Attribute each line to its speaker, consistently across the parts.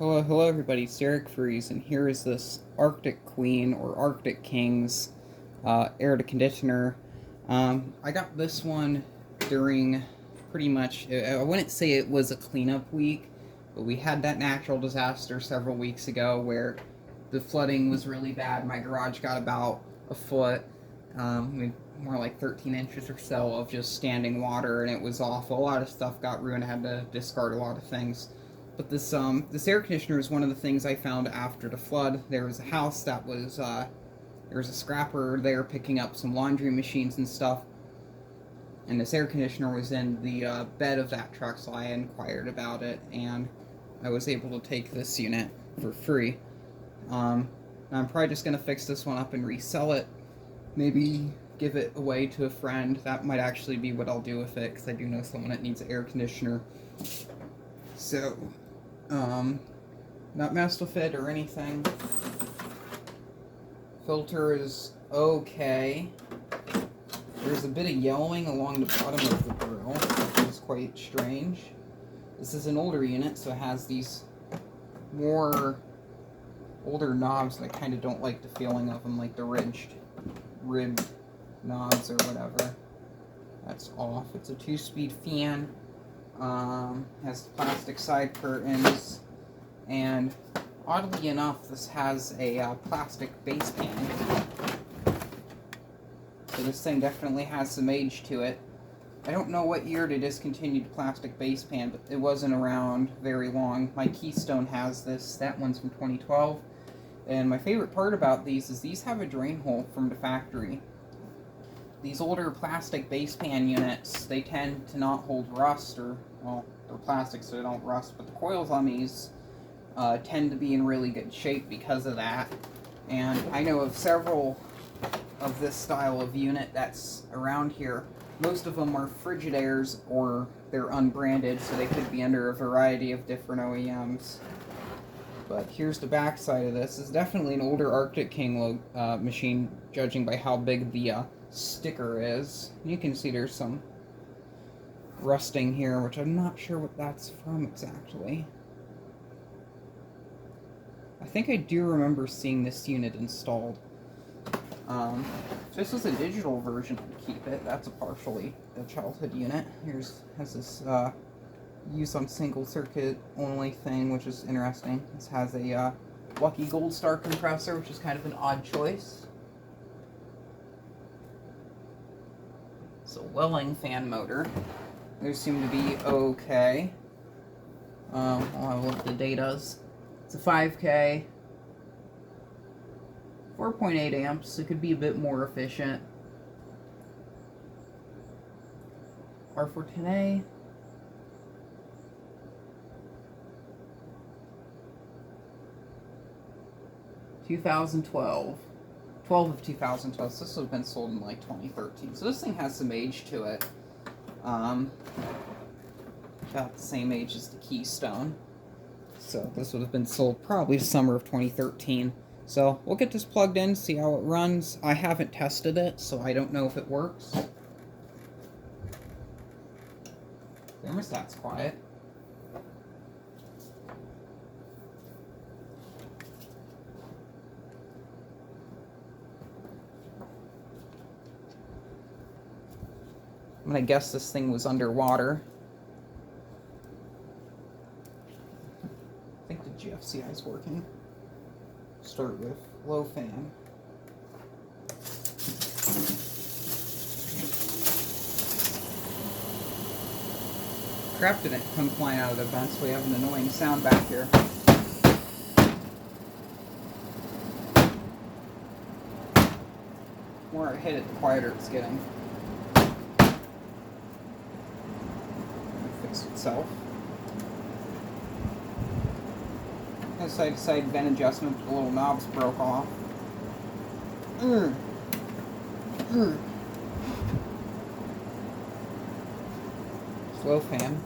Speaker 1: Hello everybody, it's Derek Freeze, and here is this Arctic Queen, or Arctic King's, air conditioner. I got this one during pretty much, I wouldn't say it was a cleanup week, but we had that natural disaster several weeks ago where the flooding was really bad. My garage got about a foot, more like 13 inches or so of just standing water, and it was awful. A lot of stuff got ruined. I had to discard a lot of things. But this air conditioner is one of the things I found after the flood. There was a house that was there was a scrapper there picking up some laundry machines and stuff, and this air conditioner was in the bed of that truck. So I inquired about it, and I was able to take this unit for free. I'm probably just gonna fix this one up and resell it. Maybe give it away to a friend. That might actually be what I'll do with it, because I do know someone that needs an air conditioner. So, not messed with it or anything. Filter is okay. There's a bit of yellowing along the bottom of the grill, which is quite strange. This is an older unit, so it has these more older knobs, and I kind of don't like the feeling of them, like the ribbed knobs or whatever. That's off. It's a 2-speed fan. Has plastic side curtains, and oddly enough, this has a plastic base pan. So this thing definitely has some age to it. I don't know what year they discontinued the plastic base pan, but it wasn't around very long. My Keystone has this. That one's from 2012. And my favorite part about these is these have a drain hole from the factory. These older plastic base pan units, they tend to not hold rust, or, well, they're plastic so they don't rust, but the coils on these tend to be in really good shape because of that. And I know of several of this style of unit that's around here. Most of them are Frigidairs, or they're unbranded, so they could be under a variety of different OEMs. But here's the back side of this. It's definitely an older Arctic King machine, judging by how big the sticker is. You can see there's some rusting here, which I'm not sure what that's from exactly. I think I do remember seeing this unit installed. If this was a digital version, I'd keep it. That's a partially a childhood unit. Has this use on single circuit only thing, which is interesting. This has a Lucky Gold Star compressor, which is kind of an odd choice. It's a Welling fan motor. Those seem to be okay. I'll have a look at the datas. It's a 5K, 4.8 amps. It could be a bit more efficient. R410A. 2012. 12 of 2012. So this would have been sold in like 2013. So this thing has some age to it. About the same age as the Keystone. So this would have been sold probably summer of 2013. So we'll get this plugged in, see how it runs. I haven't tested it, so I don't know if it works. Thermostat's quiet. I'm gonna guess this thing was underwater. I think the GFCI is working. Start with low fan. Crap didn't come flying out of the vents, so we have an annoying sound back here. The more I hit it, the quieter it's getting. Fix itself. Side-to-side vent adjustment, the little knobs broke off. Slow fan.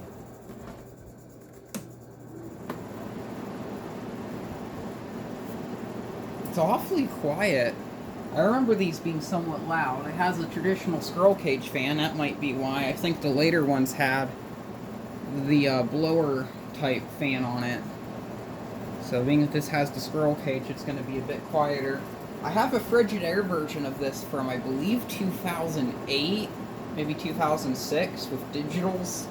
Speaker 1: It's awfully quiet. I remember these being somewhat loud. It has a traditional squirrel cage fan, that might be why. I think the later ones had the blower type fan on it. So being that this has the squirrel cage, it's going to be a bit quieter. I have a Frigidaire version of this from, I believe, 2008, maybe 2006 with digitals.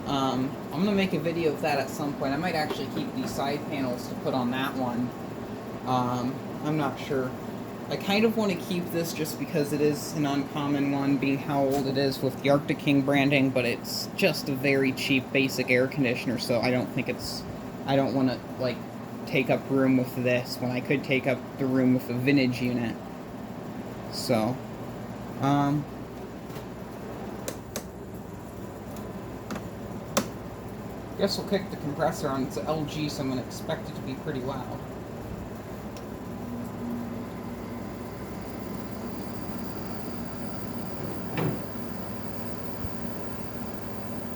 Speaker 1: I'm going to make a video of that at some point. I might actually keep these side panels to put on that one. I'm not sure. I kind of want to keep this just because it is an uncommon one, being how old it is with the Arctic King branding, but it's just a very cheap basic air conditioner, so I don't think it's... I don't want to, like, take up room with this when I could take up the room with a vintage unit. So, guess we'll kick the compressor on. It's an LG, so I'm going to expect it to be pretty loud.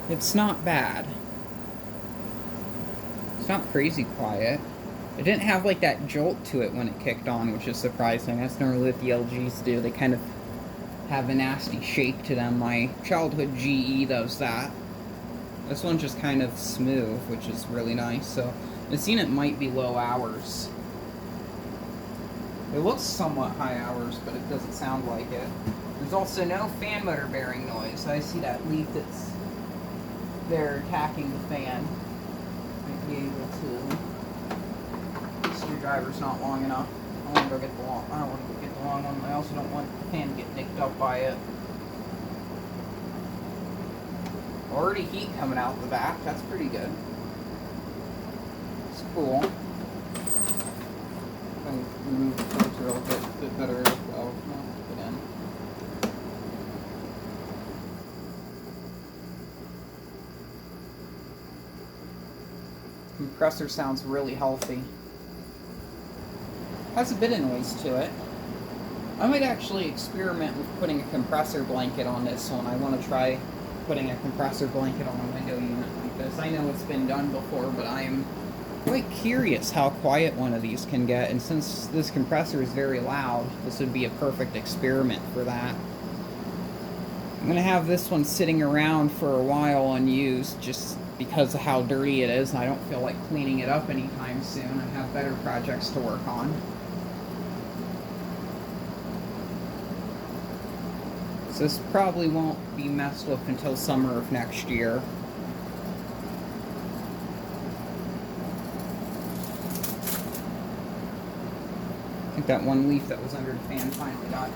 Speaker 1: It's not bad. It's not crazy quiet. It didn't have like that jolt to it when it kicked on, which is surprising. That's normally what the LGs do. They kind of have a nasty shake to them. My childhood GE does that. This one's just kind of smooth, which is really nice. So I've seen it might be low hours. It looks somewhat high hours, but it doesn't sound like it. There's also no fan motor bearing noise. I see that leaf that's there attacking the fan. Might be able to. The screwdriver's not long enough. I want to go get the long. I don't want to go get the long one. I also don't want the fan to get nicked up by it. Already heat coming out the back. That's pretty good. It's cool. If I remove the filter, I'll get a bit better airflow. Put it in. Compressor sounds really healthy. Has a bit of noise to it. I might actually experiment with putting a compressor blanket on this one. I want to try putting a compressor blanket on a window unit like this. I know it's been done before, but I am quite curious how quiet one of these can get, and since this compressor is very loud, this would be a perfect experiment for that. I'm going to have this one sitting around for a while unused, just because of how dirty it is, and I don't feel like cleaning it up anytime soon. I have better projects to work on. So this probably won't be messed with until summer of next year. I think that one leaf that was under the fan finally got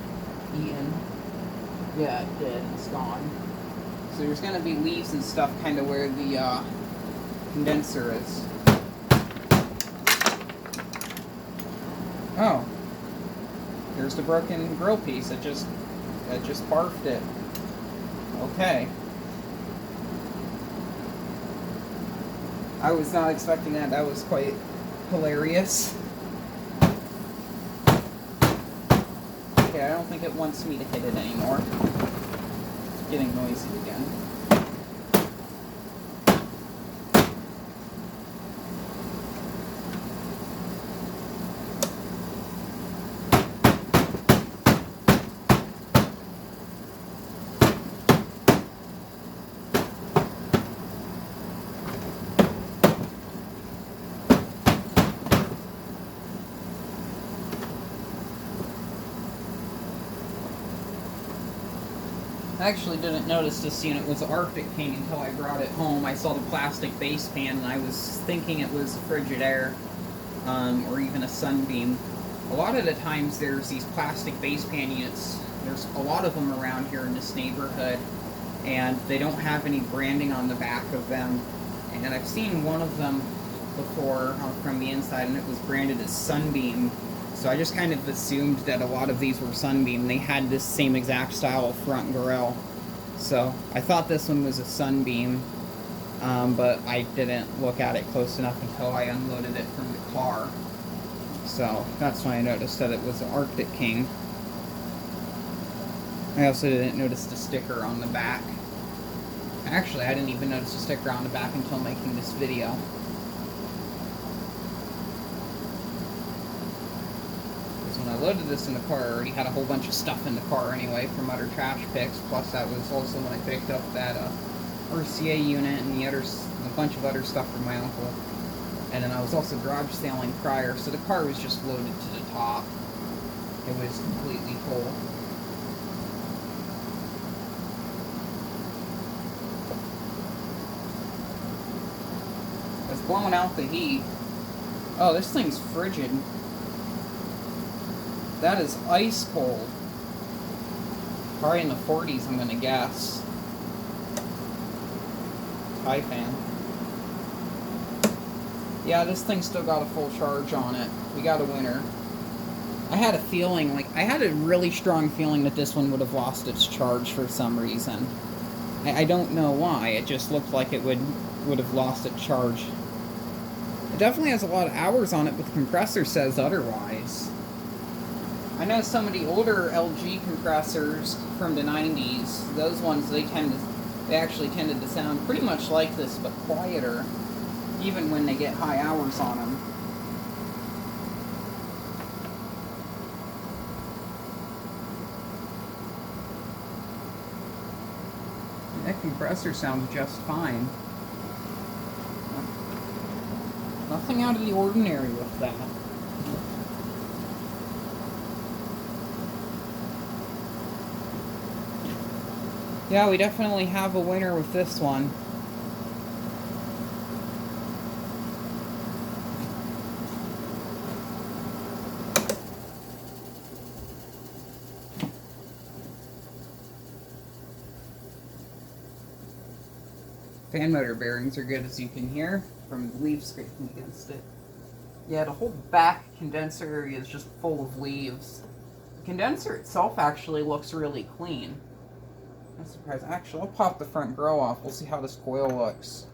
Speaker 1: eaten. Yeah, it did. It's gone. So there's going to be leaves and stuff kind of where the condenser is. Oh. Here's the broken grill piece. It just barfed it. Okay. I was not expecting that. That was quite hilarious. Okay, I don't think it wants me to hit it anymore. It's getting noisy again. I actually didn't notice this unit was Arctic King until I brought it home. I saw the plastic base pan and I was thinking it was a Frigidaire, or even a Sunbeam. A lot of the times there's these plastic base pan units. There's a lot of them around here in this neighborhood, and they don't have any branding on the back of them. And I've seen one of them before from the inside, and it was branded as Sunbeam. So I just kind of assumed that a lot of these were Sunbeam. They had this same exact style of front grille. So I thought this one was a Sunbeam, but I didn't look at it close enough until I unloaded it from the car. So that's when I noticed that it was an Arctic King. I also didn't notice the sticker on the back. Actually, I didn't even notice the sticker on the back until making this video. When I loaded this in the car, I already had a whole bunch of stuff in the car anyway from other trash picks, plus that was also when I picked up that RCA unit and a bunch of other stuff from my uncle. And then I was also garage sailing prior, so the car was just loaded to the top. It was completely full. It's blowing out the heat. Oh, this thing's frigid. That is ice cold. Probably in the 40s, I'm gonna guess. Hi, fan. Yeah, this thing still got a full charge on it. We got a winner. I had a feeling, I had a really strong feeling that this one would have lost its charge for some reason. I don't know why. It just looked like it would have lost its charge. It definitely has a lot of hours on it, but the compressor says otherwise. I know some of the older LG compressors from the 90s, those ones, they actually tended to sound pretty much like this, but quieter, even when they get high hours on them. That compressor sounds just fine. Nothing out of the ordinary with that. Yeah, we definitely have a winner with this one. Fan motor bearings are good, as you can hear from the leaves scraping against it. Yeah, the whole back condenser area is just full of leaves. The condenser itself actually looks really clean. I'm surprised. Actually, I'll pop the front grill off. We'll see how this coil looks.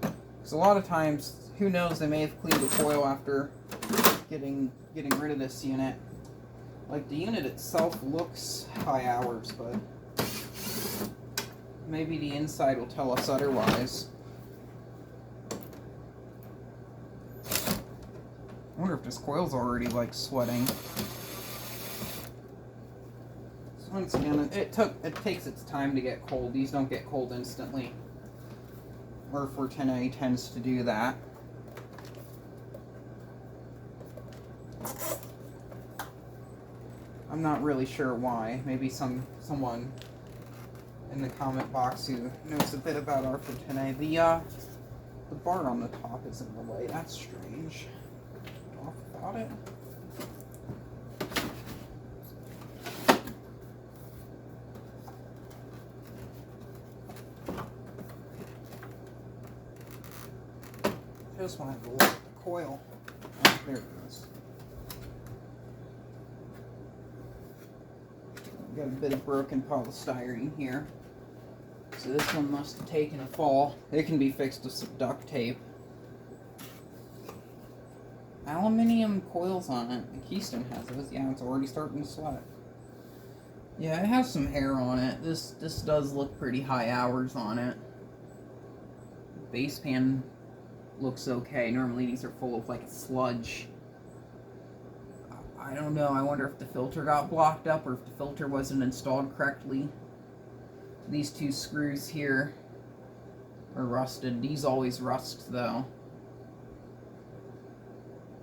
Speaker 1: Because a lot of times, who knows, they may have cleaned the coil after getting rid of this unit. Like, the unit itself looks high hours, but maybe the inside will tell us otherwise. I wonder if this coil's already, like, sweating. So once again, it takes its time to get cold. These don't get cold instantly. R410A tends to do that. I'm not really sure why. Maybe someone in the comment box who knows a bit about R410A. The bar on the top is in the way. That's strange. Talk about it. Just want to have a look at the coil. Oh, there it goes. Got a bit of broken polystyrene here. So this one must have taken a fall. It can be fixed with some duct tape. Aluminium coils on it. The Keystone has those. Yeah, it's already starting to sweat. Yeah, it has some hair on it. This does look pretty high hours on it. Base pan looks okay. Normally these are full of like sludge. I don't know. I wonder if the filter got blocked up or if the filter wasn't installed correctly. These two screws here are rusted. These always rust though.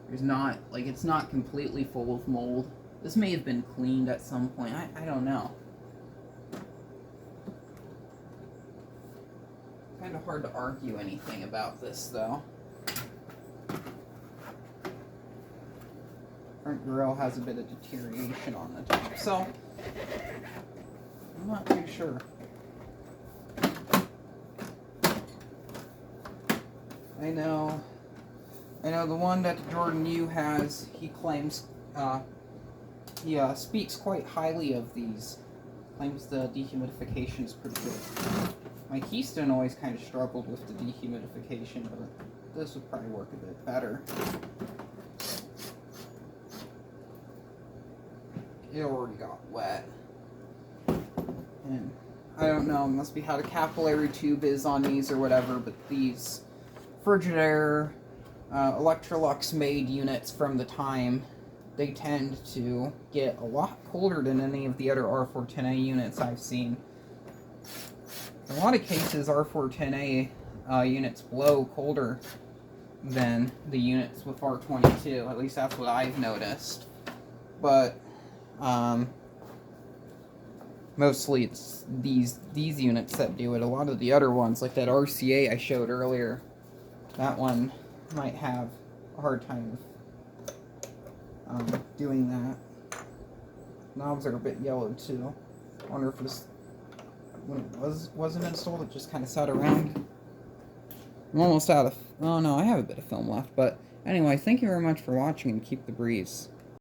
Speaker 1: There's not, like, it's not completely full of mold. This may have been cleaned at some point. I don't know. Kind of hard to argue anything about this though. Front grill has a bit of deterioration on the top, so I'm not too sure. I know the one that Jordan Yu has, he claims, he speaks quite highly of these. Claims the dehumidification is pretty good. My Keystone always kind of struggled with the dehumidification, but this would probably work a bit better. It already got wet. And I don't know, it must be how the capillary tube is on these or whatever, but these Frigidaire Electrolux made units from the time, they tend to get a lot colder than any of the other R410A units I've seen. In a lot of cases, R410A units blow colder than the units with R22. At least that's what I've noticed. But mostly it's these units that do it. A lot of the other ones, like that RCA I showed earlier, that one might have a hard time doing that. Knobs are a bit yellow too. I wonder if this, when it wasn't installed, it just kind of sat around. I'm almost out of, oh no, I have a bit of film left, but anyway, thank you very much for watching and keep the breeze.